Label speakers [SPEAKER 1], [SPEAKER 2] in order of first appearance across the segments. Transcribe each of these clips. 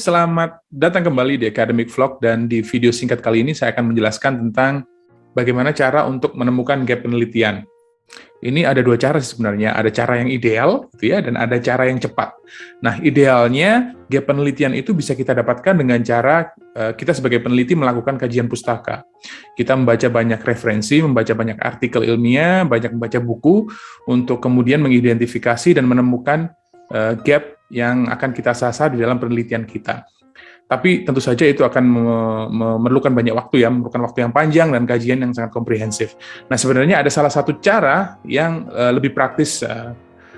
[SPEAKER 1] selamat datang kembali di Academic Vlog, dan di video singkat kali ini saya akan menjelaskan tentang bagaimana cara untuk menemukan gap penelitian. Ini ada dua cara sebenarnya, ada cara yang ideal gitu ya, dan ada cara yang cepat. Nah, idealnya gap penelitian itu bisa kita dapatkan dengan cara kita sebagai peneliti melakukan kajian pustaka. Kita membaca banyak referensi, membaca banyak artikel ilmiah, banyak membaca buku, untuk kemudian mengidentifikasi dan menemukan gap yang akan kita sasar di dalam penelitian kita. Tapi tentu saja itu akan memerlukan banyak waktu ya, memerlukan waktu yang panjang dan kajian yang sangat komprehensif. Nah, sebenarnya ada salah satu cara yang lebih praktis,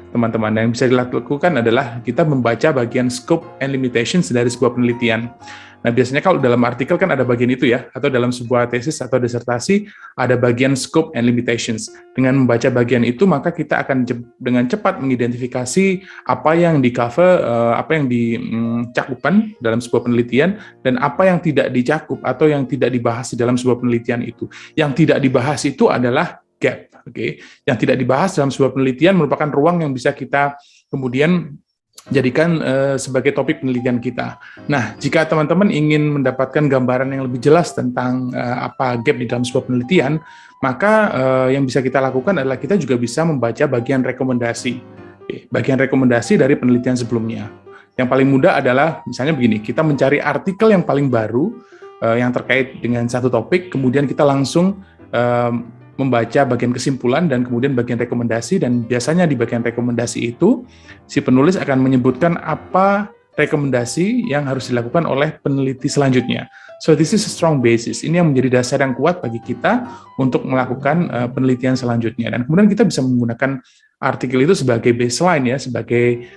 [SPEAKER 1] teman-teman. Yang bisa dilakukan adalah kita membaca bagian scope and limitations dari sebuah penelitian. Nah, biasanya kalau dalam artikel kan ada bagian itu ya, atau dalam sebuah tesis atau disertasi ada bagian scope and limitations. Dengan membaca bagian itu, maka kita akan dengan cepat mengidentifikasi apa yang di-cover, apa yang dicakupan dalam sebuah penelitian, dan apa yang tidak dicakup atau yang tidak dibahas di dalam sebuah penelitian itu. Yang tidak dibahas itu adalah gap, oke? Yang tidak dibahas dalam sebuah penelitian merupakan ruang yang bisa kita kemudian jadikan sebagai topik penelitian kita. Nah, jika teman-teman ingin mendapatkan gambaran yang lebih jelas tentang apa gap di dalam sebuah penelitian, maka yang bisa kita lakukan adalah kita juga bisa membaca bagian rekomendasi. Bagian rekomendasi dari penelitian sebelumnya. Yang paling mudah adalah, misalnya begini, kita mencari artikel yang paling baru, yang terkait dengan satu topik, kemudian kita langsung membaca bagian kesimpulan dan kemudian bagian rekomendasi, dan biasanya di bagian rekomendasi itu si penulis akan menyebutkan apa rekomendasi yang harus dilakukan oleh peneliti selanjutnya. So this is a strong basis. Ini yang menjadi dasar yang kuat bagi kita untuk melakukan penelitian selanjutnya, dan kemudian kita bisa menggunakan artikel itu sebagai baseline ya, sebagai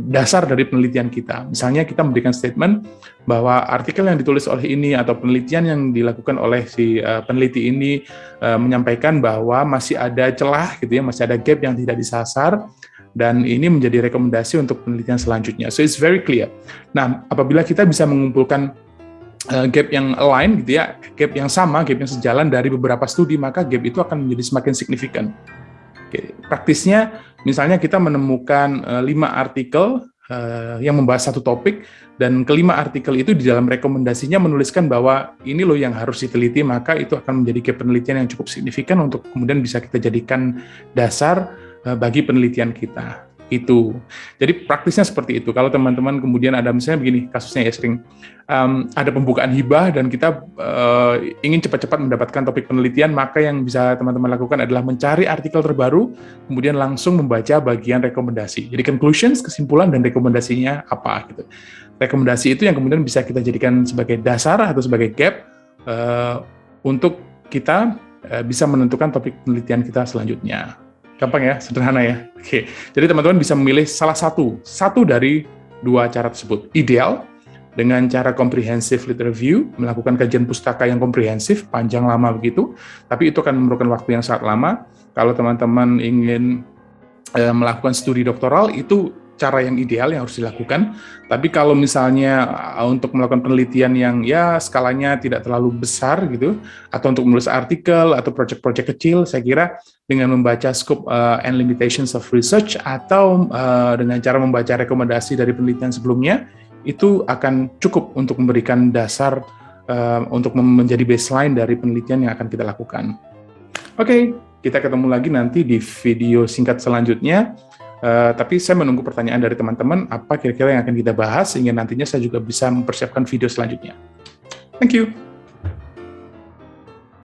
[SPEAKER 1] dasar dari penelitian kita. Misalnya kita memberikan statement bahwa artikel yang ditulis oleh ini atau penelitian yang dilakukan oleh si peneliti ini menyampaikan bahwa masih ada celah gitu ya, masih ada gap yang tidak disasar, dan ini menjadi rekomendasi untuk penelitian selanjutnya. So it's very clear. Nah, apabila kita bisa mengumpulkan gap yang align gitu ya, gap yang sama, gap yang sejalan dari beberapa studi, maka gap itu akan menjadi semakin signifikan. Oke, praktisnya misalnya kita menemukan 5 artikel yang membahas satu topik, dan kelima artikel itu di dalam rekomendasinya menuliskan bahwa ini loh yang harus diteliti, maka itu akan menjadi gap penelitian yang cukup signifikan untuk kemudian bisa kita jadikan dasar bagi penelitian kita. Itu. Jadi praktisnya seperti itu. Kalau teman-teman kemudian ada misalnya begini, kasusnya ya sering ada pembukaan hibah dan kita ingin cepat-cepat mendapatkan topik penelitian, maka yang bisa teman-teman lakukan adalah mencari artikel terbaru, kemudian langsung membaca bagian rekomendasi. Jadi conclusions, kesimpulan, dan rekomendasinya apa gitu. Rekomendasi itu yang kemudian bisa kita jadikan sebagai dasar atau sebagai gap untuk kita bisa menentukan topik penelitian kita selanjutnya. Gampang ya, sederhana ya. Oke, jadi teman-teman bisa memilih salah satu dari dua cara tersebut. Ideal, dengan cara comprehensive literature review, melakukan kajian pustaka yang komprehensif, panjang lama begitu, tapi itu akan memerlukan waktu yang sangat lama. Kalau teman-teman ingin melakukan studi doktoral, itu cara yang ideal yang harus dilakukan. Tapi kalau misalnya untuk melakukan penelitian yang ya skalanya tidak terlalu besar gitu, atau untuk menulis artikel atau proyek-proyek kecil, saya kira dengan membaca scope and limitations of research atau dengan cara membaca rekomendasi dari penelitian sebelumnya, itu akan cukup untuk memberikan dasar untuk menjadi baseline dari penelitian yang akan kita lakukan. Oke, kita ketemu lagi nanti di video singkat selanjutnya. Tapi saya menunggu pertanyaan dari teman-teman, apa kira-kira yang akan kita bahas, sehingga nantinya saya juga bisa mempersiapkan video selanjutnya. Thank you.